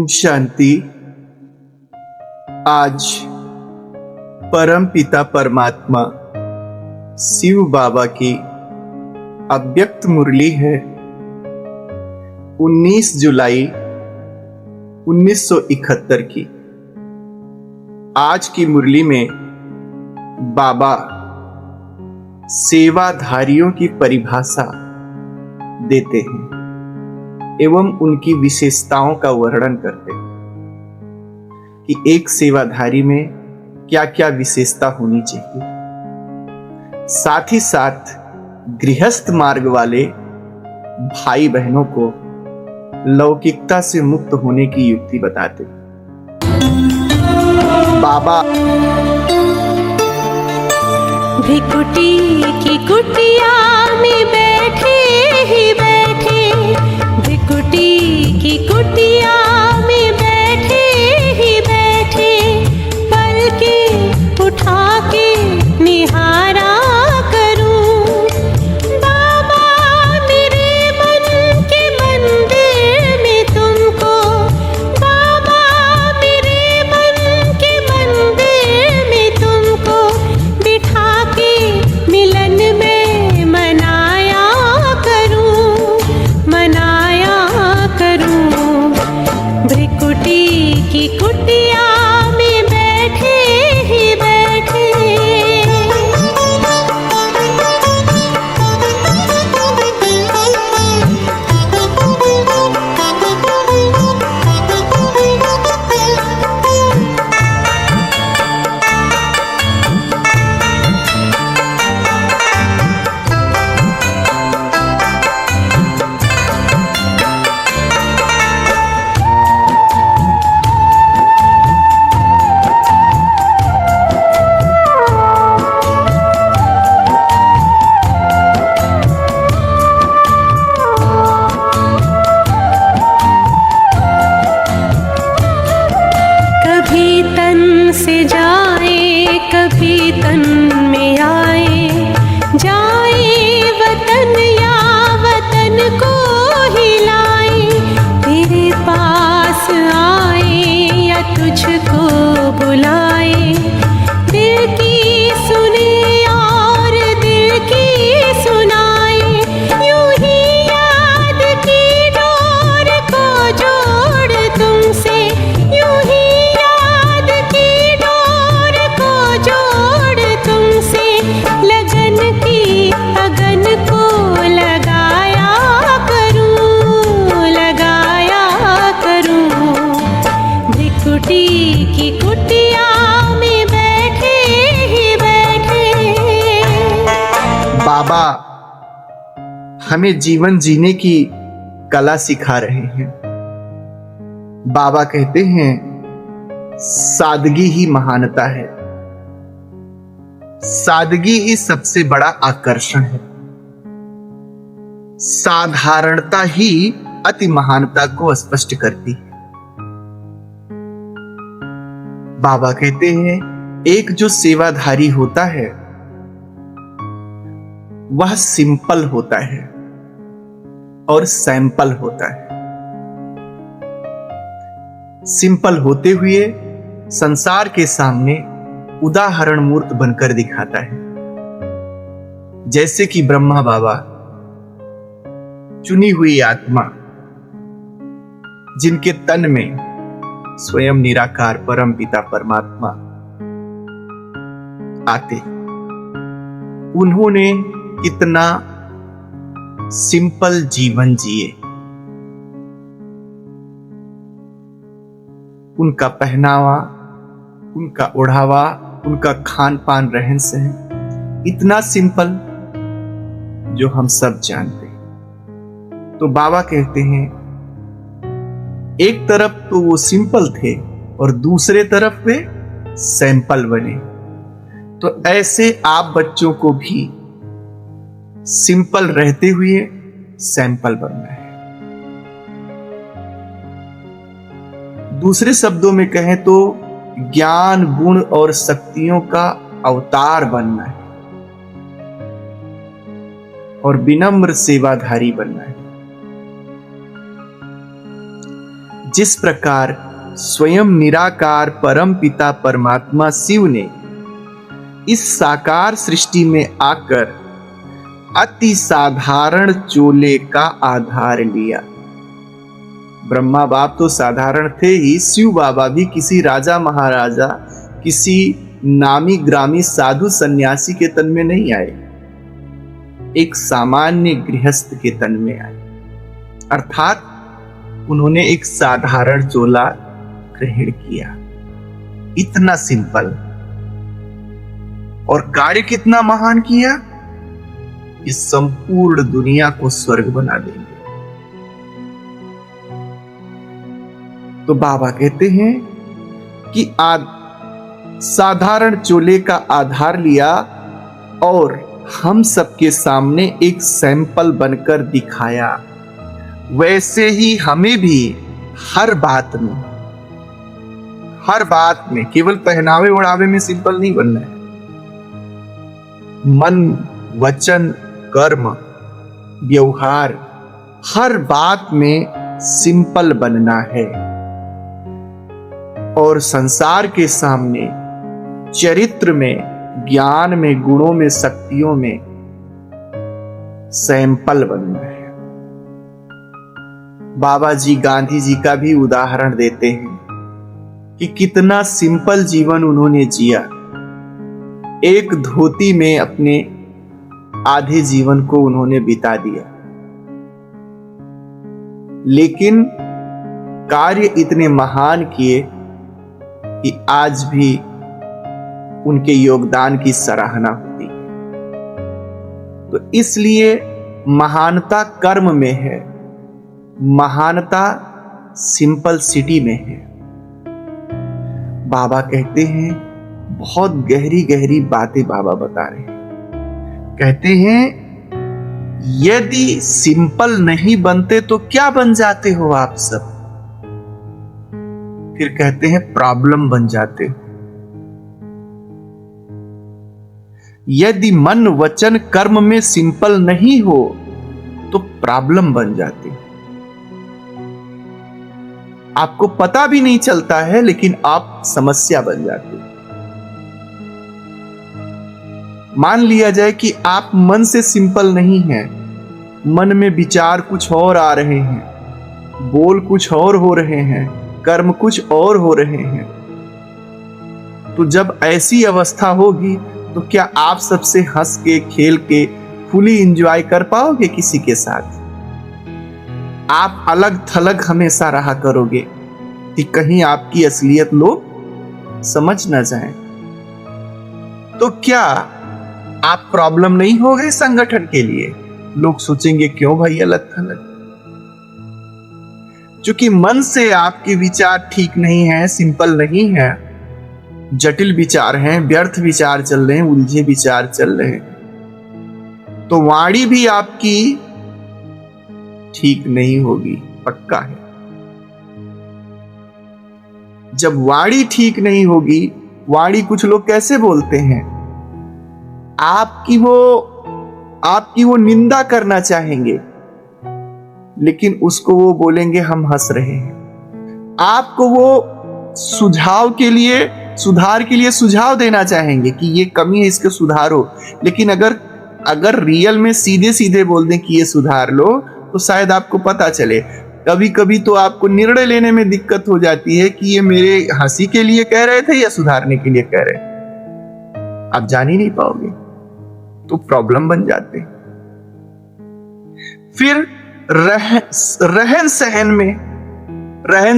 ओम शांति। आज परम पिता परमात्मा शिव बाबा की अव्यक्त मुरली है। 19 जुलाई 1971 की। आज की मुरली में बाबा सेवाधारियों की परिभाषा देते हैं एवं उनकी विशेषताओं का वर्णन करते हैं कि एक सेवाधारी में क्या क्या विशेषता होनी चाहिए। साथ ही साथ गृहस्थ मार्ग वाले भाई बहनों को लौकिकता से मुक्त होने की युक्ति बताते हैं। बाबा भिकुटी की कुटिया में बैठे ही बैठे, भिकुटी की कुटिया में बैठे ही बैठे, पलके उठा के निहारा करूं। बाबा मेरे मन के मंदिर में तुमको, बाबा मेरे मन के मंदिर में तुमको बिठा के मिलन में मनाया करूं, मनाया करूं। भ्रिकुटी की कुटिया में बैठे ही बैठे। कभी तन से जाए कभी तन में आए, जाए वतन या वतन को हिलाए, तेरे पास आए या तुझको बुलाए, दिल की सुने और दिल की सुनाए, यूं ही याद की डोर को जोड़ तुमसे, यूं ही याद की डोर को जोड़ तुमसे, लगन की अगन को लगाया करूं, लगाया करूं। भिकुटी की कुटिया में बैठे ही बैठे। बाबा हमें जीवन जीने की कला सिखा रहे हैं। बाबा कहते हैं सादगी ही महानता है, सादगी ही सबसे बड़ा आकर्षण है, साधारणता ही अति महानता को स्पष्ट करती है। बाबा कहते हैं एक जो सेवाधारी होता है वह सिंपल होता है और सैंपल होता है। सिंपल होते हुए संसार के सामने उदाहरण मूर्त बनकर दिखाता है। जैसे कि ब्रह्मा बाबा चुनी हुई आत्मा जिनके तन में स्वयं निराकार परम पिता परमात्मा आते, उन्होंने कितना सिंपल जीवन जिए। उनका पहनावा, उनका ओढ़ावा, उनका खान पान रहन सहन इतना सिंपल जो हम सब जानते हैं। तो बाबा कहते हैं एक तरफ तो वो सिंपल थे और दूसरे तरफ वे सैंपल बने। तो ऐसे आप बच्चों को भी सिंपल रहते हुए सैंपल बनना है। दूसरे शब्दों में कहें तो ज्ञान गुण और शक्तियों का अवतार बनना है और विनम्र सेवाधारी बनना है। जिस प्रकार स्वयं निराकार परम पिता परमात्मा शिव ने इस साकार सृष्टि में आकर अति साधारण चोले का आधार लिया। ब्रह्मा बाप तो साधारण थे ही, शिव बाबा भी किसी राजा महाराजा, किसी नामी ग्रामी साधु सन्यासी के तन में नहीं आए, एक सामान्य गृहस्थ के तन में आए। अर्थात उन्होंने एक साधारण चोला ग्रहण किया। इतना सिंपल, और कार्य कितना महान किया, इस संपूर्ण दुनिया को स्वर्ग बना देंगे। तो बाबा कहते हैं कि साधारण चोले का आधार लिया और हम सबके सामने एक सैंपल बनकर दिखाया। वैसे ही हमें भी हर बात में केवल पहनावे ओढ़ावे में सिंपल नहीं बनना है। मन, वचन, कर्म, व्यवहार, हर बात में सिंपल बनना है और संसार के सामने चरित्र में, ज्ञान में, गुणों में, शक्तियों में सैंपल बनना है। बाबा जी गांधी जी का भी उदाहरण देते हैं कि कितना सिंपल जीवन उन्होंने जिया। एक धोती में अपने आधे जीवन को उन्होंने बिता दिया, लेकिन कार्य इतने महान किए कि आज भी उनके योगदान की सराहना होती है। तो इसलिए महानता कर्म में है, महानता सिंपल सिटी में है। बाबा कहते हैं, बहुत गहरी गहरी बातें बाबा बता रहे हैं। कहते हैं, यदि सिंपल नहीं बनते तो क्या बन जाते हो आप सब? फिर कहते हैं प्रॉब्लम बन जाते हो। यदि मन, वचन, कर्म में सिंपल नहीं हो तो प्रॉब्लम बन जाते हो। आपको पता भी नहीं चलता है, लेकिन आप समस्या बन जाते हो। मान लिया जाए कि आप मन से सिंपल नहीं हैं, मन में विचार कुछ और आ रहे हैं, बोल कुछ और हो रहे हैं, कर्म कुछ और हो रहे हैं। तो जब ऐसी अवस्था होगी तो क्या आप सबसे हंस के, खेल के, फुली एंजॉय कर पाओगे किसी के साथ? आप अलग थलग हमेशा रहा करोगे कि कहीं आपकी असलियत लोग समझ ना जाएं। तो क्या आप प्रॉब्लम नहीं हो गए संगठन के लिए? लोग सोचेंगे क्यों भाई अलग थलग? क्योंकि मन से आपके विचार ठीक नहीं है, सिंपल नहीं है, जटिल विचार हैं, व्यर्थ विचार चल रहे हैं, उलझे विचार चल रहे हैं, तो वाणी भी आपकी ठीक नहीं होगी, पक्का है। जब वाणी ठीक नहीं होगी, वाणी कुछ लोग कैसे बोलते हैं, आपकी वो निंदा करना चाहेंगे, लेकिन उसको वो बोलेंगे हम हंस रहे हैं। आपको वो सुझाव के लिए, सुधार के लिए सुझाव देना चाहेंगे कि ये कमी है, इसको सुधारो, लेकिन अगर रियल में सीधे सीधे बोल दें कि ये सुधार लो, तो शायद आपको पता चले। कभी कभी तो आपको निर्णय लेने में दिक्कत हो जाती है कि ये मेरे हंसी के लिए कह रहे थे या सुधारने के लिए कह रहे थे, आप जान ही नहीं पाओगे, तो प्रॉब्लम बन जाते। फिर रहन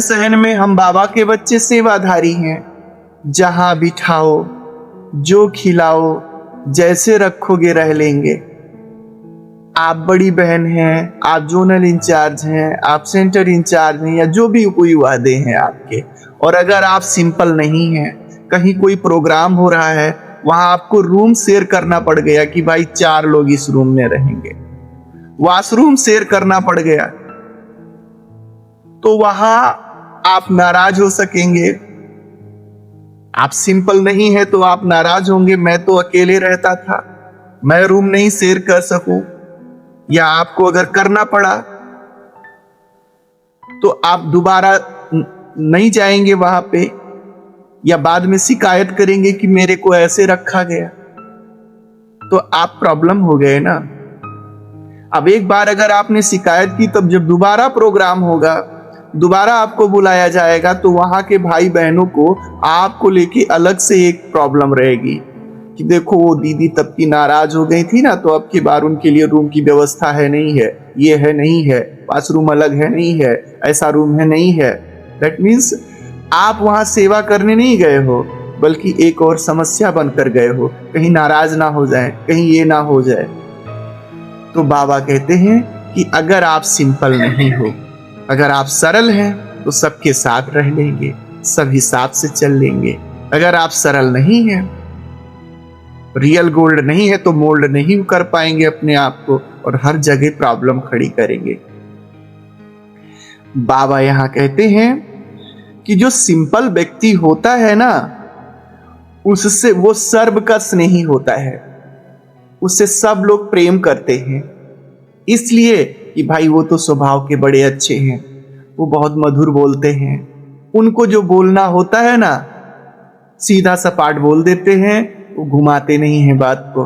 सहन में हम बाबा के बच्चे सेवाधारी हैं। जहां बिठाओ, जो खिलाओ, जैसे रखोगे रह लेंगे। आप बड़ी बहन हैं, आप जोनल इंचार्ज हैं, आप सेंटर इंचार्ज हैं, या जो भी कोई वादे हैं आपके, और अगर आप सिंपल नहीं हैं, कहीं कोई प्रोग्राम हो रहा है, वहां आपको रूम शेयर करना पड़ गया कि भाई 4 लोग इस रूम में रहेंगे, वॉशरूम शेयर करना पड़ गया, तो वहां आप नाराज हो सकेंगे। आप सिंपल नहीं है तो आप नाराज होंगे, मैं तो अकेले रहता था, मैं रूम नहीं शेयर कर सकूं, या आपको अगर करना पड़ा तो आप दोबारा नहीं जाएंगे वहां पे, या बाद में शिकायत करेंगे कि मेरे को ऐसे रखा गया, तो आप प्रॉब्लम हो गए ना। अब एक बार अगर आपने शिकायत की, तब जब दोबारा प्रोग्राम होगा, दोबारा आपको बुलाया जाएगा, तो वहां के भाई बहनों को आपको लेके अलग से एक प्रॉब्लम रहेगी कि देखो वो दीदी तब की नाराज हो गई थी ना, तो अब की बार उनके लिए रूम की व्यवस्था है नहीं है, ये है नहीं है, बाथरूम अलग है नहीं है, ऐसा रूम है नहीं है। दैट मीन्स आप वहां सेवा करने नहीं गए हो, बल्कि एक और समस्या बनकर गए हो, कहीं नाराज ना हो जाए, कहीं ये ना हो जाए। तो बाबा कहते हैं कि अगर आप सिंपल नहीं हो, अगर आप सरल हैं, तो सबके साथ रह लेंगे, सब हिसाब से चल लेंगे। अगर आप सरल नहीं हैं, रियल गोल्ड नहीं है, तो मोल्ड नहीं कर पाएंगे अपने आप को, और हर जगह प्रॉब्लम खड़ी करेंगे। बाबा यहां कहते हैं कि जो सिंपल व्यक्ति होता है ना, उससे वो सर्व का स्नेही होता है, उससे सब लोग प्रेम करते हैं, इसलिए कि भाई वो तो स्वभाव के बड़े अच्छे हैं, वो बहुत मधुर बोलते हैं, उनको जो बोलना होता है ना सीधा सपाट बोल देते हैं, वो घुमाते नहीं हैं बात को।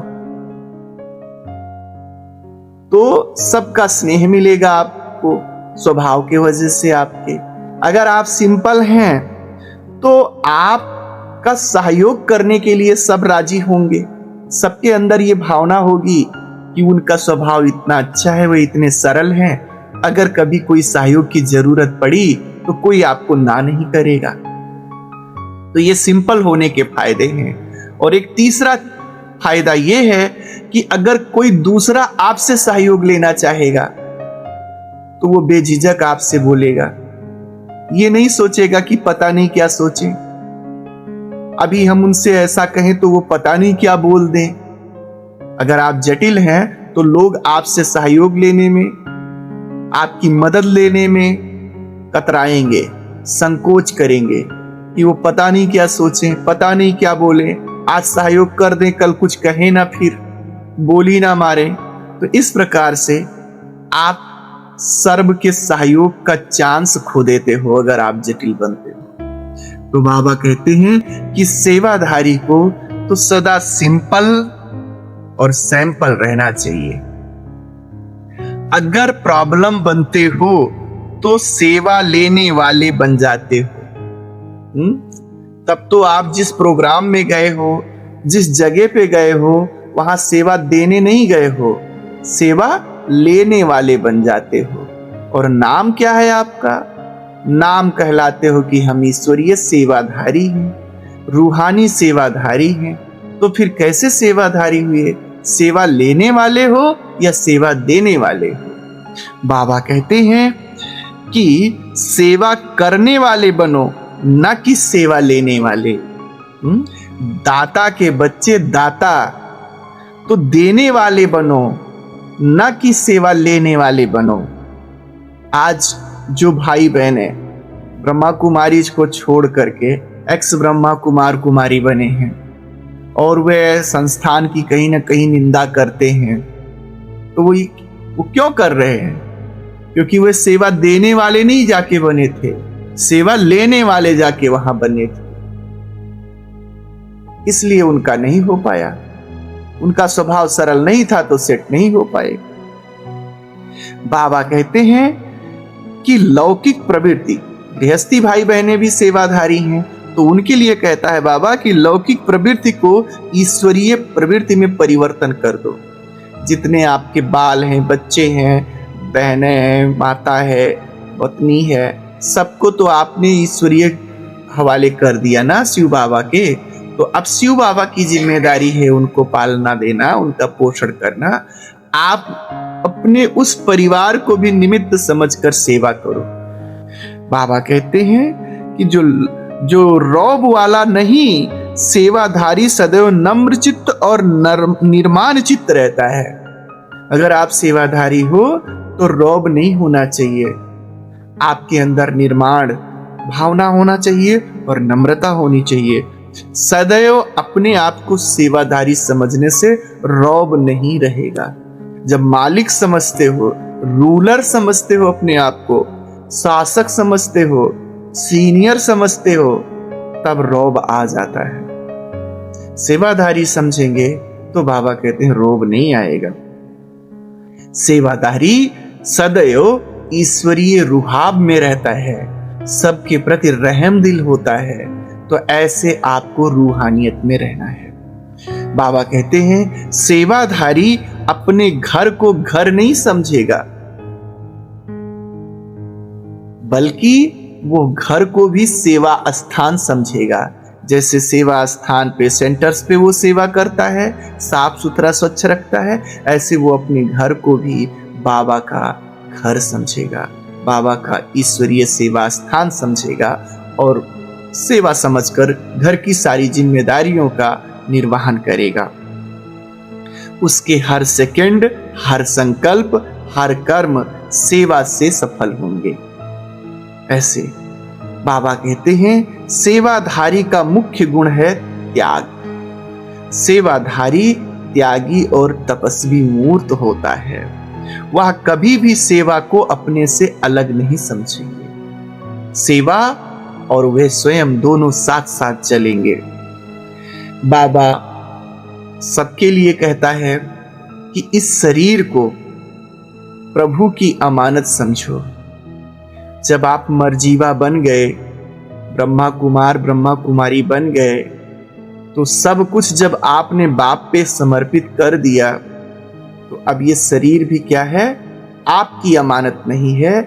तो सबका स्नेह मिलेगा आपको स्वभाव के वजह से आपके। अगर आप सिंपल हैं तो आपका सहयोग करने के लिए सब राजी होंगे, सबके अंदर ये भावना होगी कि उनका स्वभाव इतना अच्छा है, वो इतने सरल हैं, अगर कभी कोई सहयोग की जरूरत पड़ी तो कोई आपको ना नहीं करेगा। तो ये सिंपल होने के फायदे हैं। और एक तीसरा फायदा ये है कि अगर कोई दूसरा आपसे सहयोग लेना चाहेगा तो वो बेझिझक आपसे बोलेगा, ये नहीं सोचेगा कि पता नहीं क्या सोचे, अभी हम उनसे ऐसा कहें तो वो पता नहीं क्या बोल दें। अगर आप जटिल हैं तो लोग आपसे सहयोग लेने में, आपकी मदद लेने में कतराएंगे, संकोच करेंगे कि वो पता नहीं क्या सोचें, पता नहीं क्या बोले, आज सहयोग कर दें, कल कुछ कहे ना, फिर बोली ना मारे। तो इस प्रकार से आप सर्व के सहयोग का चांस खो देते हो अगर आप जटिल बनते हो। तो बाबा कहते हैं कि सेवाधारी को तो सदा सिंपल और सैंपल रहना चाहिए। अगर प्रॉब्लम बनते हो तो सेवा लेने वाले बन जाते हो। तब तो आप जिस प्रोग्राम में गए हो, जिस जगह पे गए हो, वहां सेवा देने नहीं गए हो, सेवा लेने वाले बन जाते हो। और नाम क्या है आपका? नाम कहलाते हो कि हम ईश्वरीय सेवाधारी हैं, रूहानी सेवाधारी हैं। तो फिर कैसे सेवाधारी हुए? सेवा लेने वाले हो या सेवा देने वाले हो? बाबा कहते हैं कि सेवा करने वाले बनो, न कि सेवा लेने वाले। दाता के बच्चे दाता, तो देने वाले बनो, न कि सेवा लेने वाले बनो। आज जो भाई बहने ब्रह्मा कुमारी को छोड़ करके एक्स ब्रह्मा कुमार कुमारी बने हैं और वे संस्थान की कहीं ना कहीं निंदा करते हैं, तो वो क्यों कर रहे हैं? क्योंकि वे सेवा देने वाले नहीं जाके बने थे, सेवा लेने वाले जाके वहां बने थे, इसलिए उनका नहीं हो पाया। उनका स्वभाव सरल नहीं था तो सेट नहीं हो पाए। बाबा कहते हैं कि लौकिक प्रवृत्ति, गृहस्थी भाई बहनें भी सेवाधारी हैं, तो उनके लिए कहता है बाबा कि लौकिक प्रवृत्ति को ईश्वरीय प्रवृत्ति में परिवर्तन कर दो। जितने आपके बाल हैं, बच्चे हैं, बहनें हैं, माता है, पत्नी है, सबको तो आपने ईश्वरीय हवाले कर दिया ना शिव बाबा के। तो अब शिव बाबा की जिम्मेदारी है उनको पालना देना, उनका पोषण करना। आप अपने उस परिवार को भी निमित्त समझकर सेवा करो। बाबा कहते हैं कि जो रौब वाला नहीं, सेवाधारी सदैव नम्र चित्त और निर्माण चित्त रहता है। अगर आप सेवाधारी हो तो रौब नहीं होना चाहिए, आपके अंदर निर्माण भावना होना चाहिए और नम्रता होनी चाहिए। सदैव अपने आप को सेवाधारी समझने से रौब नहीं रहेगा। जब मालिक समझते हो, रूलर समझते हो, अपने आप को शासक समझते हो, सीनियर समझते हो, तब रौब आ जाता है। सेवाधारी समझेंगे तो बाबा कहते हैं रोब नहीं आएगा। सेवाधारी सदैव ईश्वरीय रुहाब में रहता है, सबके प्रति रहम दिल होता है, तो ऐसे आपको रूहानियत में रहना है। बाबा कहते हैं सेवाधारी अपने घर को घर नहीं समझेगा, बल्कि वो घर को भी सेवा स्थान समझेगा। जैसे सेवा स्थान पे, सेंटर्स पे वो सेवा करता है, साफ सुथरा स्वच्छ रखता है, ऐसे वो अपने घर को भी बाबा का घर समझेगा, बाबा का ईश्वरीय सेवा स्थान समझेगा और सेवा समझकर घर की सारी जिम्मेदारियों का निर्वहन करेगा। उसके हर सेकंड, हर संकल्प, हर कर्म सेवा से सफल होंगे। ऐसे बाबा कहते हैं सेवाधारी का मुख्य गुण है त्याग। सेवाधारी त्यागी और तपस्वी मूर्त होता है। वह कभी भी सेवा को अपने से अलग नहीं समझेंगे। सेवा और वे स्वयं दोनों साथ साथ चलेंगे। बाबा सबके लिए कहता है कि इस शरीर को प्रभु की अमानत समझो। जब आप मर्जीवा बन गए, ब्रह्मा कुमार ब्रह्मा कुमारी बन गए, तो सब कुछ जब आपने बाप पे समर्पित कर दिया, तो अब ये शरीर भी क्या है? आपकी अमानत नहीं है,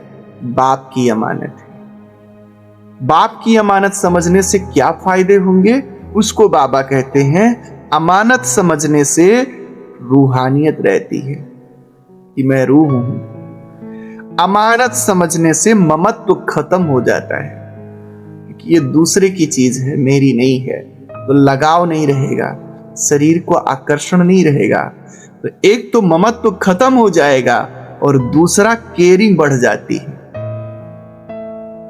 बाप की अमानत है। बाप की अमानत समझने से क्या फायदे होंगे? उसको बाबा कहते हैं अमानत समझने से रूहानियत रहती है कि मैं रूह हूं। अमानत समझने से ममत्व खत्म हो जाता है कि ये दूसरे की चीज है, मेरी नहीं है, तो लगाव नहीं रहेगा, शरीर को आकर्षण नहीं रहेगा। तो एक तो ममत्व खत्म हो जाएगा और दूसरा केयरिंग बढ़ जाती है।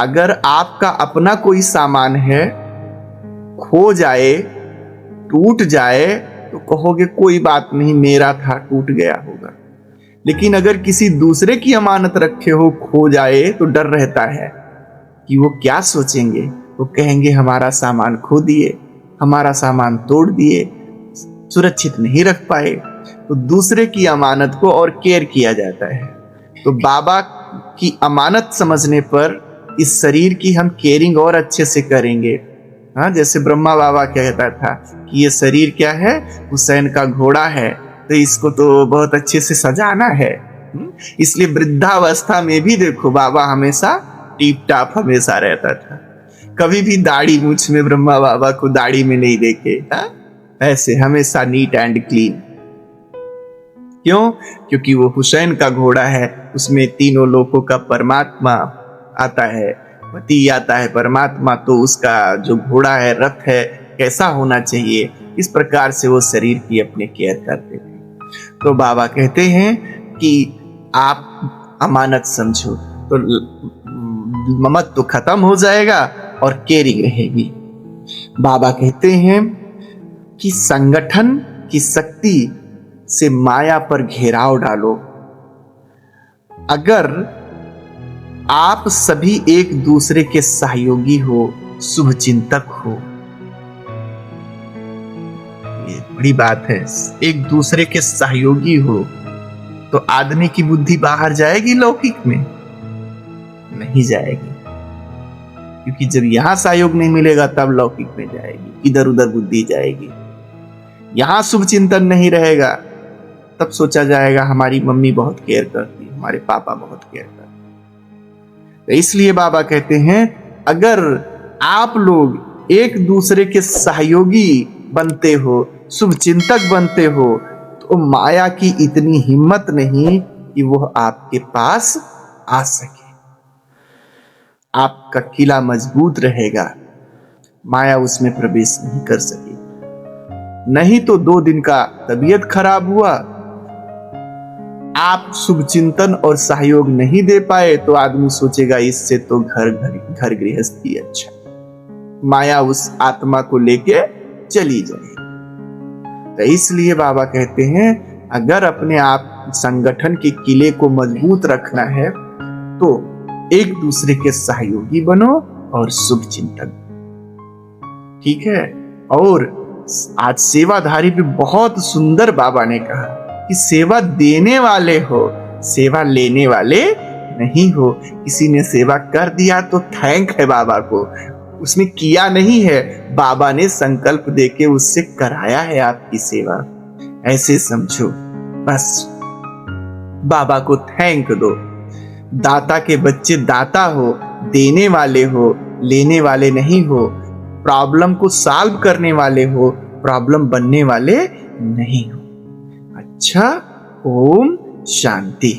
अगर आपका अपना कोई सामान है, खो जाए, टूट जाए, तो कहोगे कोई बात नहीं, मेरा था, टूट गया होगा। लेकिन अगर किसी दूसरे की अमानत रखे हो, खो जाए, तो डर रहता है कि वो क्या सोचेंगे। वो कहेंगे हमारा सामान खो दिए, हमारा सामान तोड़ दिए, सुरक्षित नहीं रख पाए। तो दूसरे की अमानत को और केयर किया जाता है। तो बाबा की अमानत समझने पर इस शरीर की हम केयरिंग और अच्छे से करेंगे। हाँ, जैसे ब्रह्मा बाबा कहता था कि ये शरीर क्या है? हुसैन का घोड़ा है, तो इसको तो बहुत अच्छे से सजाना है। इसलिए वृद्धावस्था में भी देखो बाबा हमेशा टीप टाप हमेशा रहता था। कभी भी दाढ़ी मूछ में ब्रह्मा बाबा को दाढ़ी में नहीं देखे। ऐसे हमेशा नीट एंड क्लीन। क्यों? क्योंकि वो हुसैन का घोड़ा है, उसमें तीनों लोगों का परमात्मा आता है, पति आता है, परमात्मा। तो उसका जो घोड़ा है, रथ है, कैसा होना चाहिए, इस प्रकार से वो शरीर की अपने केयर करते थे। तो बाबा कहते हैं कि आप अमानत समझो, तो ममत्व तो खत्म हो जाएगा और केयरिंग रहेगी। बाबा कहते हैं कि संगठन की शक्ति से माया पर घेराव डालो। अगर आप सभी एक दूसरे के सहयोगी हो, शुभ चिंतक हो, ये बड़ी बात है, एक दूसरे के सहयोगी हो, तो आदमी की बुद्धि बाहर जाएगी लौकिक में? नहीं जाएगी। क्योंकि जब यहां सहयोग नहीं मिलेगा तब लौकिक में जाएगी, इधर उधर बुद्धि जाएगी। यहां शुभ चिंतन नहीं रहेगा तब सोचा जाएगा हमारी मम्मी बहुत केयर करती, हमारे पापा बहुत केयर करते। तो इसलिए बाबा कहते हैं अगर आप लोग एक दूसरे के सहयोगी बनते हो, शुभ चिंतक बनते हो, तो माया की इतनी हिम्मत नहीं कि वह आपके पास आ सके। आपका किला मजबूत रहेगा, माया उसमें प्रवेश नहीं कर सकेगी। नहीं तो 2 दिन का तबीयत खराब हुआ, आप शुभ चिंतन और सहयोग नहीं दे पाए, तो आदमी सोचेगा इससे तो घर गृहस्थी अच्छा। माया उस आत्मा को लेके चली जाए। तो इसलिए बाबा कहते हैं अगर अपने आप संगठन के किले को मजबूत रखना है तो एक दूसरे के सहयोगी बनो और शुभ चिंतन। ठीक है। और आज सेवाधारी भी बहुत सुंदर बाबा ने कहा कि सेवा देने वाले हो, सेवा लेने वाले नहीं हो। किसी ने सेवा कर दिया तो थैंक है बाबा को, उसने किया नहीं है, बाबा ने संकल्प देके उससे कराया है आपकी सेवा। ऐसे समझो, बस बाबा को थैंक दो। दाता के बच्चे दाता हो, देने वाले हो, लेने वाले नहीं हो। प्रॉब्लम को सॉल्व करने वाले हो, प्रॉब्लम बनने वाले नहीं हो। अच्छा, ओम शांति।